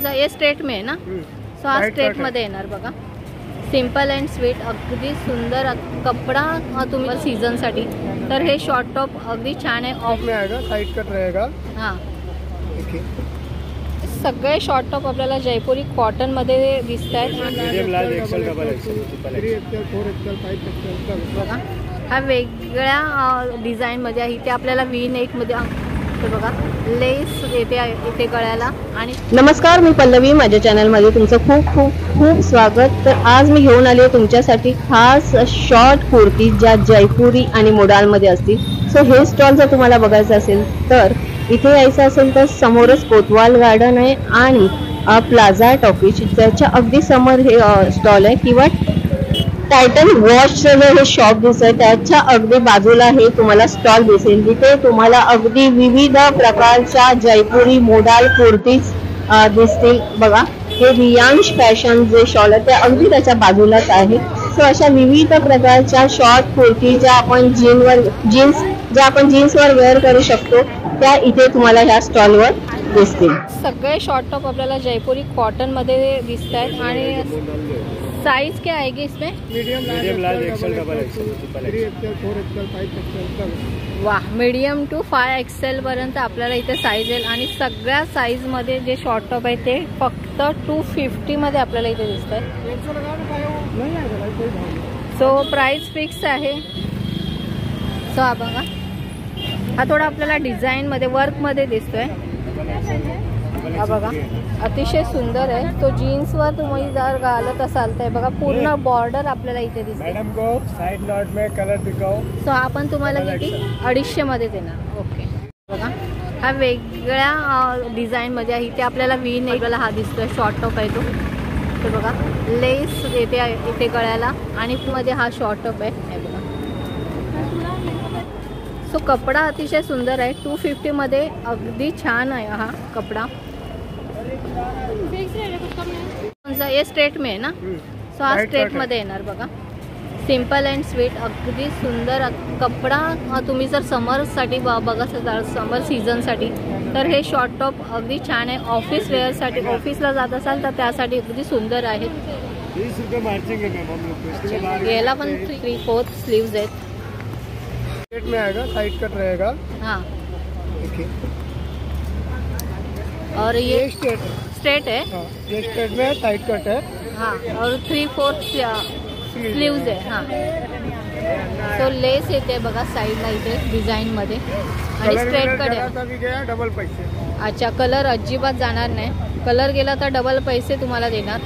सा ये स्ट्रेट में है ना, सो हा स्ट्रेट मध्ये येणार बघा. सिंपल अँड स्वीट, अगदी सुंदर कपडा तुम्ही सीजन साठी. तर हे शॉर्ट टॉप अगदी छान आहे. ऑफ में आएगा, साइड कट रहेगा. हां, सगळे शॉर्ट टॉप आपल्याला जयपुरी कॉटन मध्ये दिसत आहेत. Medium large XL double XL 3 XL 4 XL 5 XL बघा. हा वेगळ्या डिझाईन मध्ये आहे. इथे आपल्याला वी नेक मध्ये बघा लेस येते इथे गळ्याला. आणि नमस्कार, मी पल्लवी, माझ्या चॅनलमध्ये तुमचं खूप खूप खूप स्वागत. तर आज मी घेऊन आले तुमच्यासाठी खास शॉर्ट कुर्ती ज्या जयपुरी आणि मोडालमध्ये असतील. सो हे स्टॉल जर तुम्हाला बघायचं असेल तर इथे यायचं असेल तर समोरच कोतवाल गार्डन आहे आणि प्लाझा टॉकीज त्याच्या अगदी समोर हे स्टॉल आहे. किंवा टायटन वॉचचं जे हे शॉप दिसतंय त्याच्या अगदी बाजूला हे तुम्हाला स्टॉल दिसेल, जिथे तुम्हाला अगदी विविध प्रकारच्या जयपुरी मोडाल कुर्तीज दिसतील. बघा, हे रियांश फॅशन जे शॉल आहे ते अगदी त्याच्या बाजूलाच आहे. सो अशा विविध प्रकारच्या शॉर्ट कुर्ती ज्या आपण जीन्सवर वेअर करू शकतो त्या इथे तुम्हाला ह्या स्टॉलवर दिसतील. सगळे शॉर्ट टॉप आपल्याला जयपुरी कॉटन मध्ये दिसत आहेत. आणि साइज क्या आएगी इसमें? Medium large XL double XL 3 XL 4 XL 5 XL. वाह, मीडियम टू 5 एक्सेल पर्यंत आपल्याला इथे साईज येईल. आणि सगळ्या साईज मध्ये जे शॉर्ट टॉप आहे ते फक्त 250 मध्ये आपल्याला इथे दिसत आहे. सो प्राइस फिक्स आहे. सो हा बघा, हा थोडा आपल्याला डिझाईन मध्ये वर्क मध्ये दिसतोय. हा बघा, अतिशय सुंदर आहे. तो जीन्सवर तुम्ही जर घालत असाल तर बघा पूर्ण बॉर्डर आपल्याला इथे दिसते. मॅडम को साइड नॉट में कलर दिखाओ. सो आपण तुम्हाला किती 250 मध्ये देणार. ओके, बघा हा वेगळ्या डिझाईन मध्ये आहे. इथे आपल्याला वी नेकला हा दिसतोय शॉर्ट टॉप आहे तो. तर बघा लेस येते इथे गळ्याला आणि मध्ये हा शॉर्ट टॉप आहे. हे बघा, सो कपडा अतिशय सुंदर आहे. 250 मध्ये अगदी छान आहे हा कपडा. ये स्ट्रेट में है ना, सो हा स्ट्रेट मध्ये येणार बघा. सिंपल अँड स्वीट, अगदी सुंदर कपडा तुम्ही जर समर साठी बघत असाल, समर सीझन साठी तर हे शॉर्ट टॉप अगदी छान आहे. ऑफिस वेअर साठी, ऑफिसला जात असाल तर त्यासाठी अगदी सुंदर आहेत. 20 रुपये मार्जिन है. याला पण 3/4 स्लीव्स आहेत. स्ट्रेट में आएगा, साइड कट रहेगा. हाँ, देखिए, और ये स्ट्रेट है. हाँ, ये स्ट्रेट में साइड कट है. हाँ, और 3/4 स्लीव्स आहे. हां, सो लेस येते बघा साईडला इथे डिझाईन मध्ये. आणि स्ट्रेट कट आहे. डबल पैसे. अच्छा, कलर अजिबात जाणार नाही. कलर गेला तर डबल पैसे तुम्हाला देणार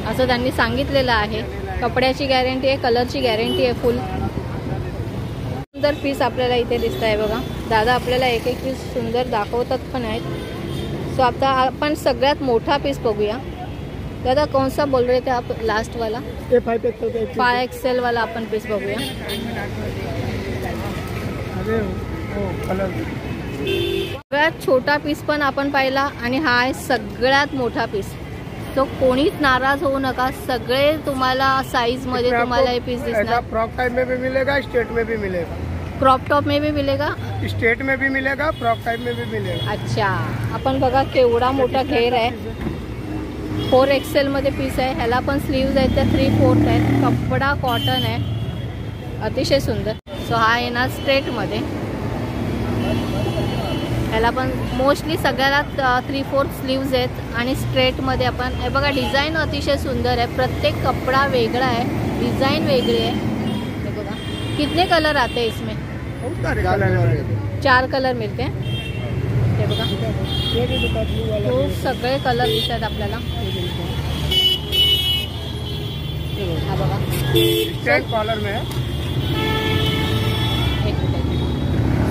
असं त्यांनी सांगितलेलं आहे. कपड्याची गॅरंटी आहे, कलरची गॅरंटी आहे फुल. सुंदर पीस आपल्याला इथे दिसत आहे बघा. दादा आपल्याला एक एक पीस सुंदर दाखवतात पण आहेत. सो आता आपण सगळ्यात मोठा पीस बघूया. दादा कौन सा बोल रहे थे आप लास्ट वाला? 5 एक्सेल वाला आपण पीस बघूया. सगळ्यात छोटा पीस पण आपण पाहिला आणि हा आहे सगळ्यात मोठा पीस. तो कोणीच नाराज होऊ नका. सगळे तुम्हाला साइज मध्ये तुम्हाला हे पीस दिसणार. फ्रॉक टाइप में भी मिलेगा, स्ट्रेट में भी मिलेगा. क्रॉप टॉप में भी मिलेगा, स्ट्रेट में भी मिलेगा, फ्रॉक टाइप में भी मिलेगा. अच्छा, आपण बघा केवढा मोठा घेर आहे. 4 एक्सेल मध्ये पीस आहे. ह्याला पण स्लीव्ज आहेत त्या 3/4 आहेत. कपडा कॉटन आहे, अतिशय सुंदर. सो हा येणार स्ट्रेट मध्ये. ह्याला पण मोस्टली सगळ्याला 3/4 स्लीव्ज आहेत. आणि स्ट्रेट मध्ये आपण हे बघा डिझाईन अतिशय सुंदर आहे. प्रत्येक कपडा वेगळा आहे, डिझाईन वेगळी आहे. हे बघा कितने कलर आते हैं इसमें? 4 कलर मिळते. हे बघा खूप सगळे कलर दिसतात आपल्याला. हा बघा स्ट्रेट कॉलर में.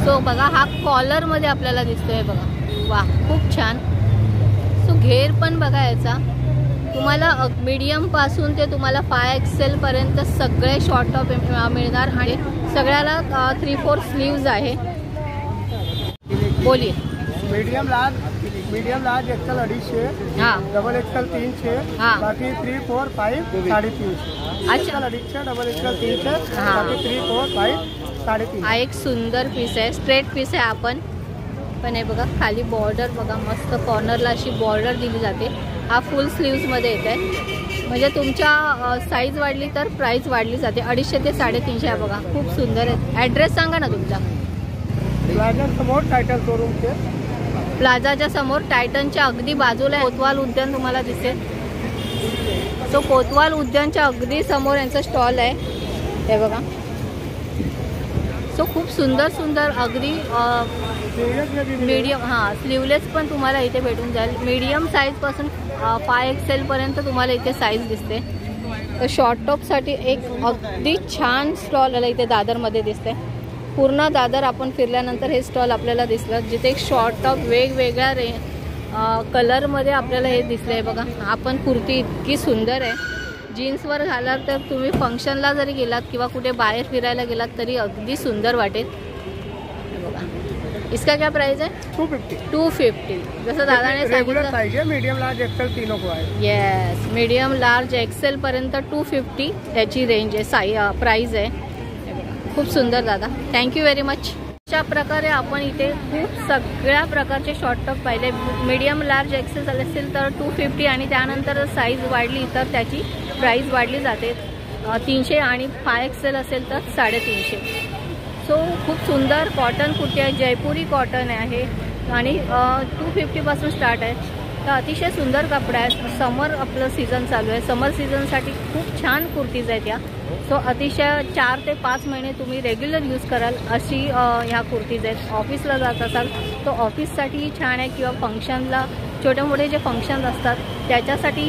सो बघा हा कॉलर मध्ये आपल्याला दिसतोय बघा. वा, खूप छान. सो घेर पण बघा याचा तुम्हाला मीडियम पासून ते तुम्हाला 5 एक्सेल पर्यंत सगळे शॉर्ट टॉप मिळणार. आणि सगळ्याला 3/4 स्लीव्ज आहे. बोलिए. Medium large Excel 250. हाँ, डबल एक्सेल 300. हाँ, बाकी 3, 4, 5 350. अच्छा, 250, डबल एक्सेल 300. हाँ, बाकी 3, 4, 5 350. हा एक सुंदर पीस आहे. स्ट्रेट पीस आहे. आपण पण हे बघा खाली बॉर्डर बघा मस्त कॉर्नरला अशी बॉर्डर दिली जाते. हा फुल स्लीव्समध्ये येत आहे. म्हणजे तुमच्या साईज वाढली तर प्राईस वाढली जाते. 250 ते 350 आहे बघा. खूप सुंदर आहे. ॲड्रेस सांगा ना तुमचा. प्लाझा समोर टायटल शोरूमचे, प्लाझाच्या समोर टायटनच्या अगदी बाजूला कोतवाल उद्यान तुम्हाला दिसेल. सो कोतवाल उद्यानच्या अगदी समोर यांचा स्टॉल आहे. हे बघा. सो खूप सुंदर सुंदर अगदी मीडियम स्लीवलेस पण तुम्हाला इथे भेटून जाईल. मीडियम साईजपासून 5XL पर्यंत तुम्हाला इथे साईज दिसते. तर शॉर्ट टॉपसाठी एक अगदी छान स्टॉल आला इथे दादरमध्ये दिसते. पूर्ण दादर आपण फिरल्यानंतर हे स्टॉल आपल्याला दिसलं, जिथे एक शॉर्ट टॉप वेगवेगळ्या कलरमध्ये आपल्याला हे दिसलं आहे बघा. आपण कुर्ती इतकी सुंदर आहे. जीन्सवर घालाल तर तुम्ही फंक्शनला जरी गेलात किंवा कुठे बाहेर फिरायला गेलात तरी अगदी सुंदर वाटेल बघा. इसका क्या प्राइस है? 250. जसं दादाने सांगितलं पाहिजे. मीडियम लार्ज एक्सेल तीनों को आहे. येस, मीडियम लार्ज एक्सेल पर्यंत 250 त्याची रेंज आहे, प्राइस आहे. खूप सुंदर दादा, थँक्यू व्हेरी मच. अशा प्रकारे आपण इथे खूप सगळ्या प्रकारचे शॉर्ट टॉप पाहिले. मीडियम लार्ज एक्सेल असेल तर 250 आणि त्यानंतर साईज वाढली तर त्याची प्राईस वाढली जाते 300 आणि 5XL असेल तर 350. सो खूप सुंदर कॉटन कुर्ती आहे. जयपुरी कॉटन आहे आणि 250पासून स्टार्ट आहे. तर अतिशय सुंदर कपडा आहे. समर आपलं सीझन चालू आहे. समर सीझनसाठी खूप छान कुर्तीज आहेत या. सो अतिशय 4 ते 5 महिने तुम्ही रेग्युलर यूज कराल अशी ह्या कुर्तीज आहेत. ऑफिसला जात असाल तर ऑफिससाठीही छान आहे किंवा फंक्शनला छोटे मोठे जे फंक्शन असतात त्याच्यासाठी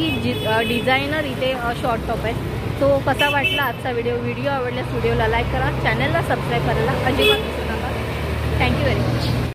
डिझायनर इथे शॉर्ट टॉप आहे. सो कसा वाटला आजचा व्हिडिओ आवडल्यास व्हिडिओला लाईक करा, चॅनलला सबस्क्राईब करायला अजिबात विसरू नका. Thank you very much.